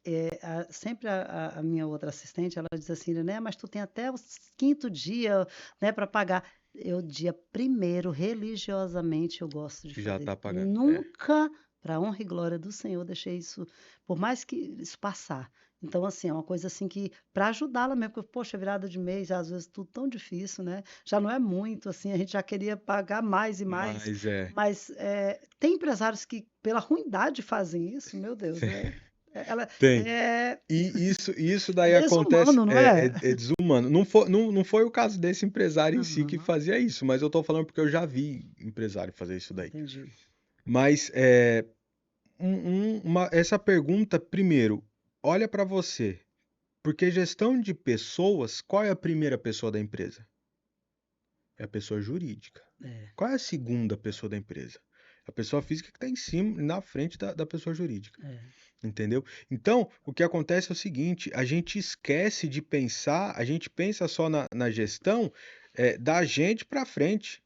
sempre a minha outra assistente, ela diz assim, né, mas tu tem até o quinto dia, né, para pagar. Eu, dia primeiro, religiosamente, eu gosto de Já fazer. tá pagando. É. Nunca, para honra e glória do Senhor, deixei isso, por mais que isso passar. Então, assim, é uma coisa assim que, para ajudá-la mesmo, porque, poxa, virada de mês, às vezes tudo tão difícil, né? Já não é muito, assim, a gente já queria pagar mais e mais. Mas é. Mas tem empresários que, pela ruindade, fazem isso, meu Deus, ela Tem. é E isso daí acontece, desumano, não é? é desumano. Não foi o caso desse empresário em si que Aham, fazia isso, mas eu tô falando porque eu já vi empresário fazer isso daí. entendi. Mas essa pergunta, primeiro, olha para você. Porque gestão de pessoas, qual é a primeira pessoa da empresa? É a pessoa jurídica. É, Qual é a segunda pessoa da empresa? A pessoa física que está em cima, na frente da pessoa jurídica. é. Entendeu? Então, o que acontece é o seguinte: a gente esquece de pensar, a gente pensa só na gestão da gente para frente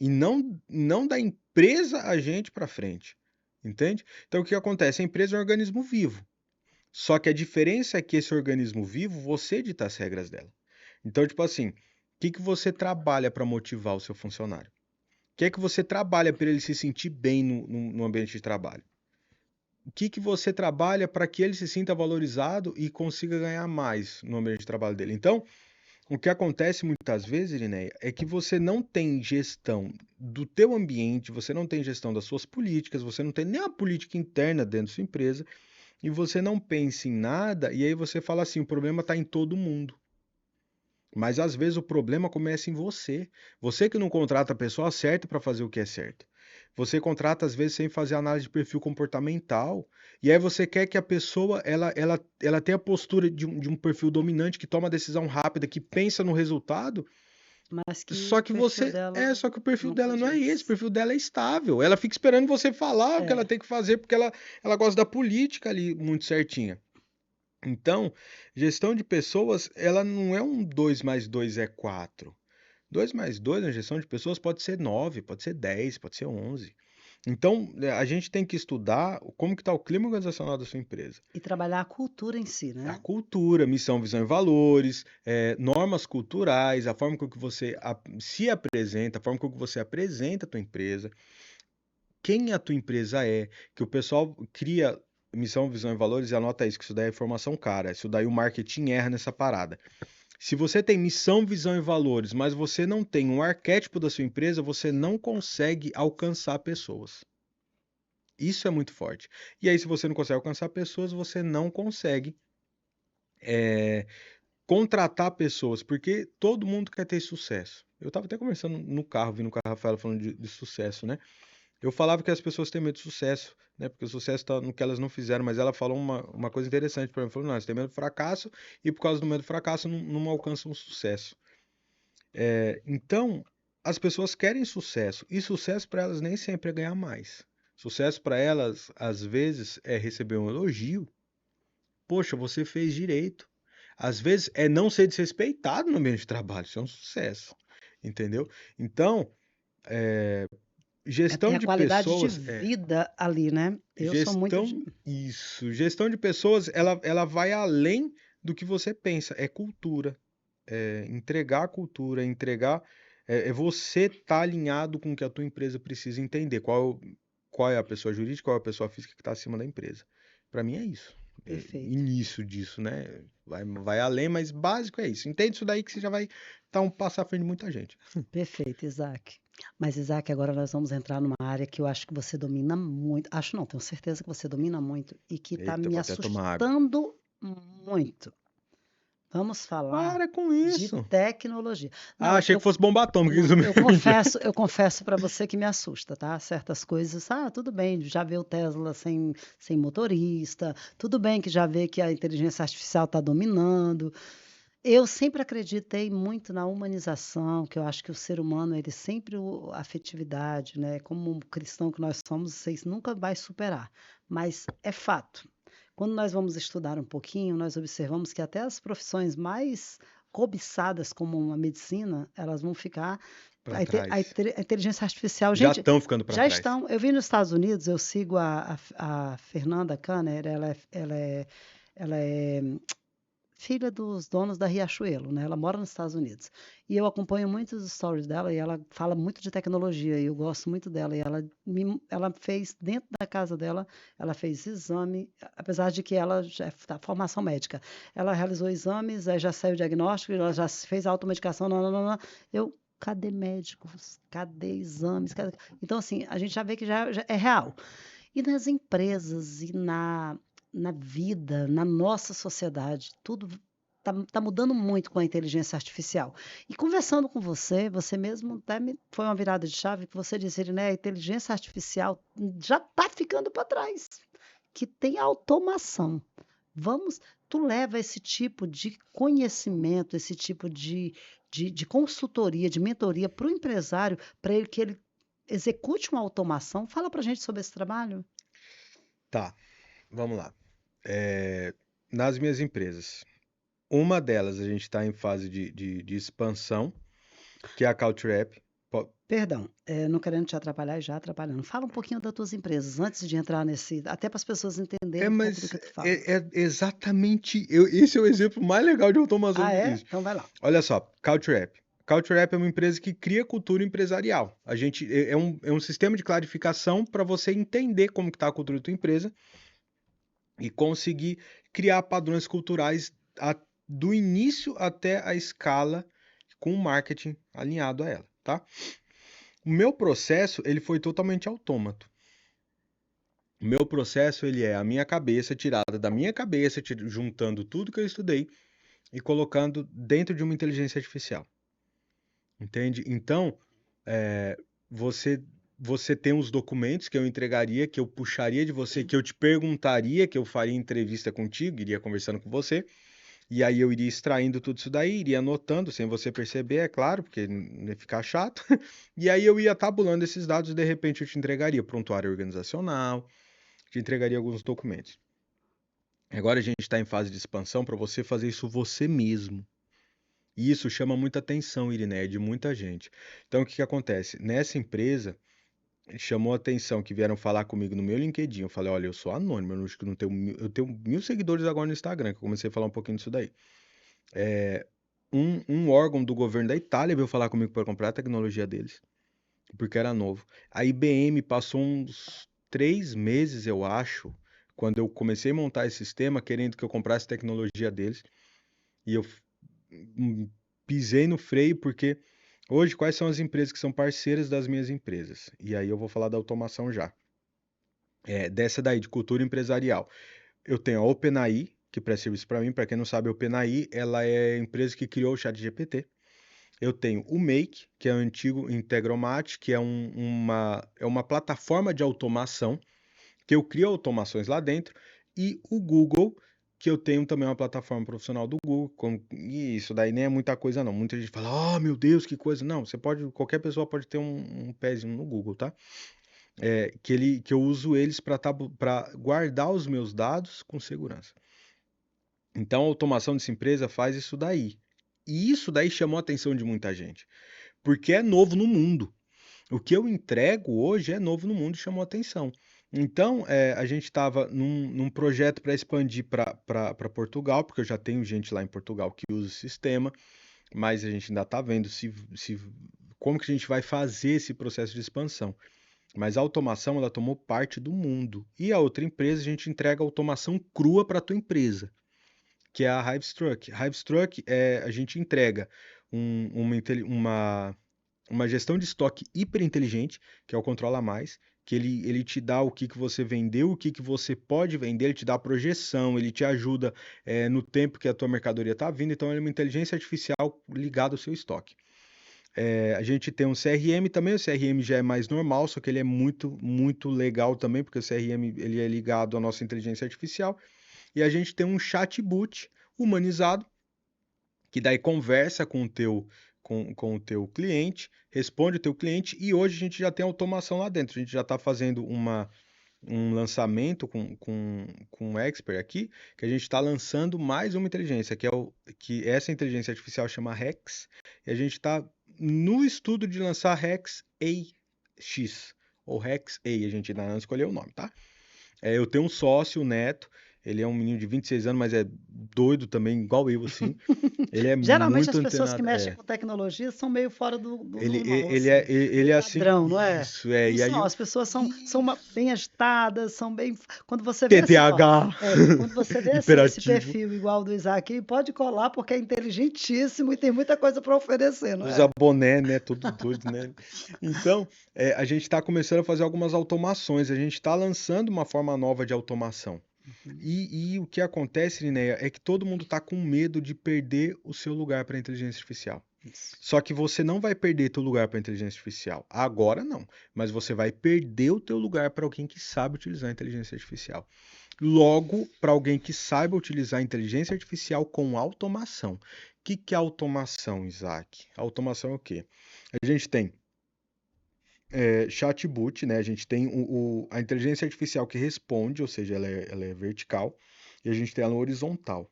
e não da empresa a gente para frente. Entende? Então, o que acontece? A empresa é um organismo vivo. Só que a diferença é que esse organismo vivo, você dita as regras dela. Então, tipo assim, o que que você trabalha para motivar o seu funcionário? O que é que você trabalha para ele se sentir bem no ambiente de trabalho? O que que você trabalha para que ele se sinta valorizado e consiga ganhar mais no ambiente de trabalho dele? Então, o que acontece muitas vezes, Irineia, é que você não tem gestão do teu ambiente, você não tem gestão das suas políticas, você não tem nem a política interna dentro da sua empresa, e você não pensa em nada, e aí você fala assim: o problema está em todo mundo. Mas às vezes o problema começa em você. Você que não contrata a pessoa certa para fazer o que é certo. Você contrata às vezes sem fazer análise de perfil comportamental. E aí você quer que a pessoa ela tenha a postura de um perfil dominante, que toma decisão rápida, que pensa no resultado. Mas que Só o que perfil dela só que o perfil não dela não é esse, o condiz. perfil dela é estável. Ela fica esperando você falar o que ela É, tem que fazer, porque ela gosta da política ali muito certinha. Então, gestão de pessoas, ela não é um 2 mais 2 é 4. 2 mais 2 na gestão de pessoas pode ser 9, pode ser 10, pode ser 11. Então, a gente tem que estudar como que está o clima organizacional da sua empresa. E trabalhar a cultura em si, A né? cultura, missão, visão e valores, normas culturais, a forma com que você se apresenta, a forma com que você apresenta a tua empresa, quem a tua empresa é, que o pessoal cria missão, visão e valores e anota isso, que isso daí é informação cara, isso daí o marketing erra nessa parada. Se você tem missão, visão e valores, mas você não tem um arquétipo da sua empresa, você não consegue alcançar pessoas. Isso é muito forte. E aí, se você não consegue alcançar pessoas, você não consegue é, contratar pessoas, porque todo mundo quer ter sucesso. Eu estava até conversando no carro, vindo com a Rafaela falando de sucesso, né? Eu falava que as pessoas têm medo de sucesso, né? Porque o sucesso está no que elas não fizeram, mas ela falou uma coisa interessante para mim. Falou, não, você tem medo do fracasso e por causa do medo do fracasso não alcançam o sucesso. Então, as pessoas querem sucesso e sucesso para elas nem sempre é ganhar mais. Sucesso para elas, às vezes, é receber um elogio. Poxa, você fez direito. Às vezes é não ser desrespeitado no ambiente de trabalho. Isso é um sucesso. Entendeu? Então, É ter gestão a de qualidade de pessoas vida ali, né? Eu sou muito de... Gestão de pessoas, ela vai além do que você pensa. É cultura. É entregar a cultura, é você estar alinhado com o que a tua empresa precisa entender. Qual é a pessoa jurídica, qual é a pessoa física que está acima da empresa. Para mim é isso. Perfeito. Início disso, né? Vai além, mas básico é isso. Entende isso daí que você já vai estar um passo à frente de muita gente. Perfeito, Isaac. Mas, Isaac, agora nós vamos entrar numa área que eu acho que você domina muito. Acho não, tenho certeza que você domina muito e que está Eita, me vou até tomar água. assustando muito. Vamos falar Para com de isso. tecnologia. Ah, Não, achei que fosse bomba atômica. não, eu confesso para você que me assusta, tá? Certas coisas, tudo bem, já vê o Tesla sem motorista, tudo bem que já vê que a inteligência artificial está dominando. Eu sempre acreditei muito na humanização, que eu acho que o ser humano, ele sempre, a afetividade, né? Como um cristão que nós somos, vocês nunca vai superar. Mas é fato. Quando nós vamos estudar um pouquinho, nós observamos que até as profissões mais cobiçadas, como a medicina, elas vão ficar. Para trás. A inteligência artificial, Já gente, estão ficando para já trás. estão. Eu vi nos Estados Unidos, eu sigo a Fernanda Kanner, ela é filha dos donos da Riachuelo, né? Ela mora nos Estados Unidos. E eu acompanho muitos stories dela e ela fala muito de tecnologia e eu gosto muito dela. E ela fez, dentro da casa dela, ela fez exame, apesar de que ela já é formação médica. Ela realizou exames, aí já saiu o diagnóstico, ela já fez a automedicação, não, não, não, não. Eu, cadê médicos? Cadê exames? Então, assim, a gente já vê que já é real. E nas empresas e na vida, na nossa sociedade, tudo tá mudando muito com a inteligência artificial. E conversando com você, você mesmo até foi uma virada de chave que você disse, né, a inteligência artificial já está ficando para trás, que tem automação. Vamos, tu leva esse tipo de conhecimento, esse tipo de consultoria, de mentoria para o empresário, para ele que ele execute uma automação. Fala para a gente sobre esse trabalho. Tá, vamos lá. Nas minhas empresas, uma delas a gente está em fase de expansão, que é a Caltrap. Perdão, não querendo te atrapalhar e já atrapalhando. Fala um pouquinho das tuas empresas antes de entrar nesse, até para as pessoas entenderem um pouco do Mas que tu fala. é exatamente. Esse é o exemplo mais legal de automação Ah, que é? existe. Então vai lá. Olha só, Couchrap. Couchrap é uma empresa que cria cultura empresarial. A gente é um sistema de clarificação para você entender como está a cultura da tua empresa e conseguir criar padrões culturais do início até a escala com o marketing alinhado a ela, tá? O meu processo, ele foi totalmente autômato. O meu processo, ele é a minha cabeça tirada da minha cabeça, juntando tudo que eu estudei e colocando dentro de uma inteligência artificial. Entende? Então, é, você você tem os documentos que eu entregaria, que eu puxaria de você, que eu te perguntaria, que eu faria entrevista contigo, iria conversando com você, e aí eu iria extraindo tudo isso daí, iria anotando, sem você perceber, é claro, porque não ia ficar chato, e aí eu ia tabulando esses dados e de repente eu te entregaria prontuário organizacional, te entregaria alguns documentos. Agora a gente está em fase de expansão para você fazer isso você mesmo. E isso chama muita atenção, Iriné, de muita gente. Então, o que que acontece? Nessa empresa, chamou a atenção que vieram falar comigo no meu LinkedIn. Eu falei, olha, eu sou anônimo, eu acho que não tenho, eu tenho 1.000 seguidores agora no Instagram, que eu comecei a falar um pouquinho disso daí. Um órgão do governo da Itália veio falar comigo para comprar a tecnologia deles, porque era novo. A IBM passou uns 3 meses, eu acho, quando eu comecei a montar esse sistema, querendo que eu comprasse a tecnologia deles, e eu hum, pisei no freio, porque hoje quais são as empresas que são parceiras das minhas empresas? E aí eu vou falar da automação já. Dessa daí, de cultura empresarial. Eu tenho a OpenAI, que presta serviço para mim. Para quem não sabe, a OpenAI, ela é a empresa que criou o ChatGPT. Eu tenho o Make, que é o antigo Integromat, que é uma plataforma de automação, que eu crio automações lá dentro, e o Google, que eu tenho também uma plataforma profissional do Google, e isso daí nem é muita coisa não. Muita gente fala, oh meu Deus, que coisa. Não, qualquer pessoa pode ter um pezinho no Google, tá? Que eu uso eles para guardar os meus dados com segurança. Então a automação dessa empresa faz isso daí. E isso daí chamou a atenção de muita gente, porque é novo no mundo. O que eu entrego hoje é novo no mundo e chamou a atenção. Então, a gente estava num projeto para expandir para Portugal, porque eu já tenho gente lá em Portugal que usa o sistema, mas a gente ainda está vendo como que a gente vai fazer esse processo de expansão. Mas a automação, ela tomou parte do mundo. E a outra empresa, a gente entrega automação crua para a tua empresa, que é a Hivestruck. Hivestruck, a gente entrega uma gestão de estoque hiper inteligente, que é o Controla Mais, que ele te dá o que você vendeu, o que você pode vender, ele te dá a projeção, ele te ajuda no tempo que a tua mercadoria está vindo, então ele é uma inteligência artificial ligada ao seu estoque. A gente tem um CRM também, o CRM já é mais normal, só que ele é muito, muito legal também, porque o CRM ele é ligado à nossa inteligência artificial. E a gente tem um chatbot humanizado, que daí conversa com o teu cliente, responde o teu cliente, e hoje a gente já tem automação lá dentro. A gente já está fazendo um lançamento com um expert aqui, que a gente está lançando mais uma inteligência, que essa inteligência artificial chama Rex, e a gente está no estudo de lançar Rex AX, ou Rex A, a gente ainda não escolheu o nome, tá? Eu tenho um sócio, o Neto, ele é um menino de 26 anos, mas é doido também, igual eu, assim. Ele é Geralmente as muito pessoas que antenado. mexem com tecnologia são meio fora do Ele, normal, ele, assim, é, ele do é assim. padrão, não é? Isso, Não e aí são, o as pessoas isso, bem agitadas, são bem. Quando você vê assim, ó, TDAH, quando você vê esse hiperativo. perfil igual do Isaac, aí, pode colar porque é inteligentíssimo e tem muita coisa para oferecer, não Usa é? boné, né? Todo doido, né? Então, a gente está começando a fazer algumas automações. A gente está lançando uma forma nova de automação. Uhum. E o que acontece, Linéia, é que todo mundo está com medo de perder o seu lugar para a inteligência artificial. Isso. Só que você não vai perder teu lugar para a inteligência artificial. Agora não. Mas você vai perder o teu lugar para alguém que sabe utilizar a inteligência artificial. Logo, para alguém que saiba utilizar a inteligência artificial com automação. O que é automação, Isaac? Automação é o quê? A gente tem chatbot, né? A gente tem a inteligência artificial que responde, ou seja, ela é vertical, e a gente tem ela horizontal.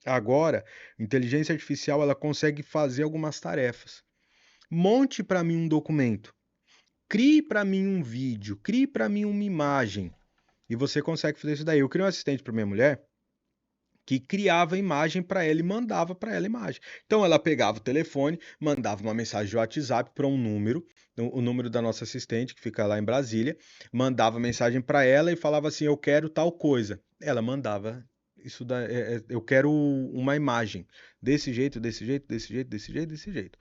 Agora, inteligência artificial ela consegue fazer algumas tarefas. Monte para mim um documento, crie para mim um vídeo, crie para mim uma imagem. E você consegue fazer isso daí. Eu criei um assistente para minha mulher que criava a imagem para ela e mandava para ela a imagem. Então ela pegava o telefone, mandava uma mensagem de WhatsApp para um número, o número da nossa assistente que fica lá em Brasília, mandava mensagem para ela e falava assim: "Eu quero tal coisa". Ela mandava isso eu quero uma imagem desse jeito, desse jeito, desse jeito, desse jeito, desse jeito.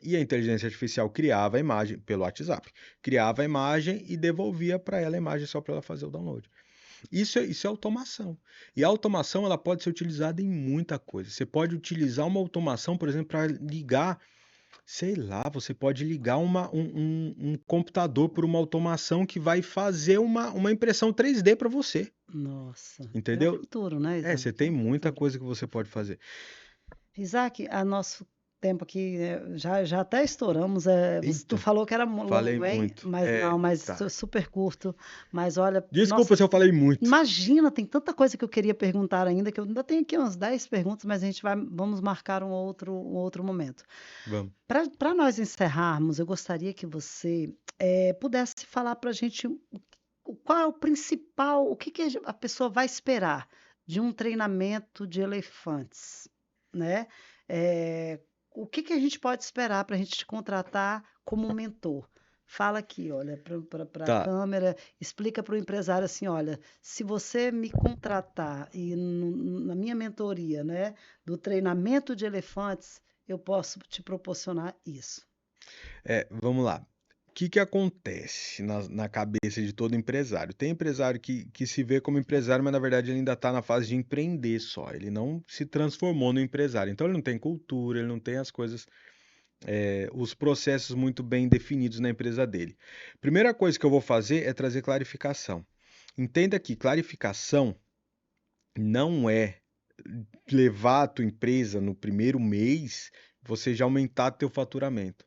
E a inteligência artificial criava a imagem pelo WhatsApp, criava a imagem e devolvia para ela a imagem só para ela fazer o download. Isso é automação. E a automação ela pode ser utilizada em muita coisa. Você pode utilizar uma automação, por exemplo, para ligar, sei lá, você pode ligar um computador por uma automação que vai fazer uma impressão 3D para você. Nossa, é o Entendeu? futuro, né, Isaac? Você É tem o muita futuro. coisa que É você o pode futuro. fazer. Isaac, tempo aqui, já até estouramos. Tu Eita, falou que era falei longo, hein? muito. Mas não, mas Tá. super curto. Mas olha, Desculpa nossa, se eu falei muito. imagina, tem tanta coisa que eu queria perguntar ainda, que eu ainda tenho aqui umas 10 perguntas, mas vamos marcar um outro momento. Vamos. Para nós encerrarmos, eu gostaria que você pudesse falar para a gente qual é o principal, o que que a pessoa vai esperar de um treinamento de elefantes, né? Eh, o que que a gente pode esperar para a gente te contratar como mentor? Fala aqui, olha, para a Tá. câmera, explica para o empresário assim, olha, se você me contratar e na minha mentoria, né, do treinamento de elefantes, eu posso te proporcionar isso. Vamos lá. O que que acontece na cabeça de todo empresário? Tem empresário que se vê como empresário, mas na verdade ele ainda está na fase de empreender só. Ele não se transformou no empresário. Então ele não tem cultura, ele não tem as coisas, os processos muito bem definidos na empresa dele. Primeira coisa que eu vou fazer é trazer clarificação. Entenda que clarificação não é levar a tua empresa no primeiro mês, você já aumentar teu faturamento.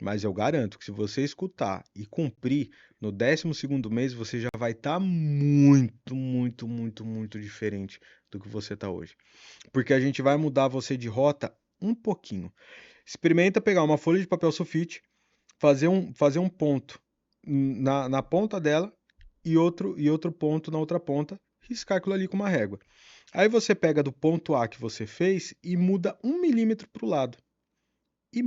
Mas eu garanto que se você escutar e cumprir, no 12º mês você já vai estar muito, muito, muito, muito diferente do que você está hoje. Porque a gente vai mudar você de rota um pouquinho. Experimenta pegar uma folha de papel sulfite, fazer um ponto na ponta dela e outro ponto na outra ponta, riscar aquilo ali com uma régua. Aí você pega do ponto A que você fez e muda 1 milímetro para o lado. E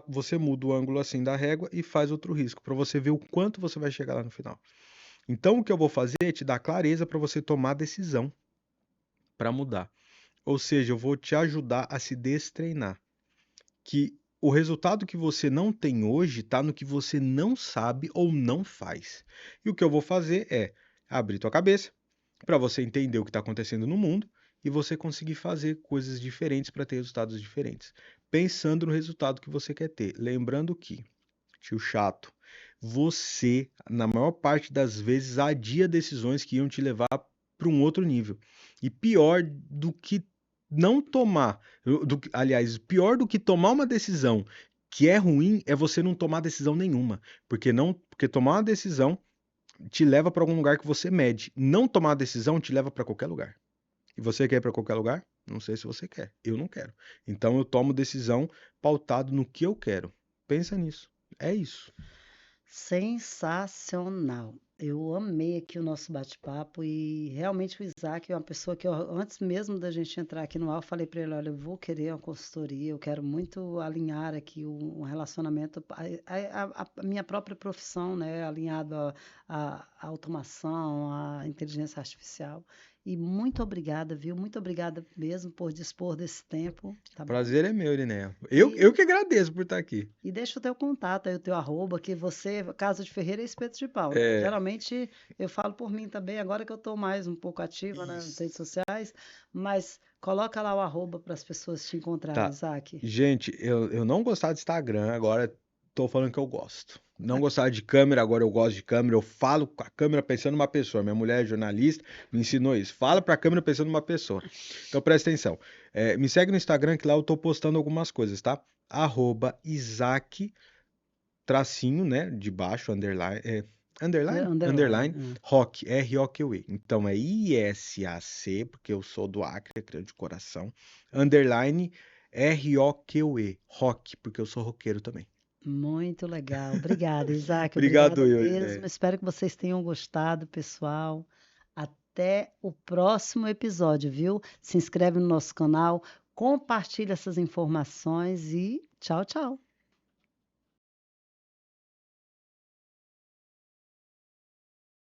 você muda o ângulo assim da régua e faz outro risco, para você ver o quanto você vai chegar lá no final. Então o que eu vou fazer é te dar clareza para você tomar decisão para mudar. Ou seja, eu vou te ajudar a se destreinar. Que o resultado que você não tem hoje está no que você não sabe ou não faz. E o que eu vou fazer é abrir tua cabeça para você entender o que está acontecendo no mundo e você conseguir fazer coisas diferentes para ter resultados diferentes, pensando no resultado que você quer ter. Lembrando que, tio chato, você, na maior parte das vezes, adia decisões que iam te levar para um outro nível. E pior do que não tomar, aliás, pior do que tomar uma decisão que é ruim é você não tomar decisão nenhuma, porque tomar uma decisão te leva para algum lugar que você mede. Não tomar decisão te leva para qualquer lugar. E você quer ir para qualquer lugar? Não sei se você quer. Eu não quero. Então eu tomo decisão pautado no que eu quero. Pensa nisso. É isso. Sensacional. Eu amei aqui o nosso bate-papo e realmente o Isaac é uma pessoa que antes mesmo da gente entrar aqui no ar, eu falei para ele, olha, eu vou querer uma consultoria, eu quero muito alinhar aqui um relacionamento, a minha própria profissão, né, alinhado à automação, à inteligência artificial. E muito obrigada, viu? Muito obrigada mesmo por dispor desse tempo, tá bom? Prazer é meu, Irineia. Eu, E eu que agradeço por estar aqui. e deixa o teu contato aí, o teu arroba, que você, Casa de Ferreira é espeto de pau, né? É, Geralmente eu falo por mim também, agora que eu estou mais um pouco ativa, né, nas redes isso. sociais, mas coloca lá o arroba para as pessoas te encontrarem, Tá. Isaac. Gente, eu não gostava de Instagram, agora tô falando que eu gosto. Não gostava de câmera, agora eu gosto de câmera. Eu falo com a câmera pensando numa pessoa. Minha mulher é jornalista, me ensinou isso. Fala pra câmera pensando numa pessoa. Então presta atenção. Me segue no Instagram que lá eu tô postando algumas coisas, tá? Isaac, tracinho, né? De baixo, underline. Underline. Underline, Rock, R-O-Q-E. Então é ISAC, porque eu sou do Acre, criança de coração. Underline, R-O-Q-E. Rock, porque eu sou roqueiro também. Muito legal. Obrigada, Isaac. Obrigado, Obrigada eu. mesmo. Espero que vocês tenham gostado, pessoal. Até o próximo episódio, viu? Se inscreve no nosso canal, compartilha essas informações e tchau, tchau.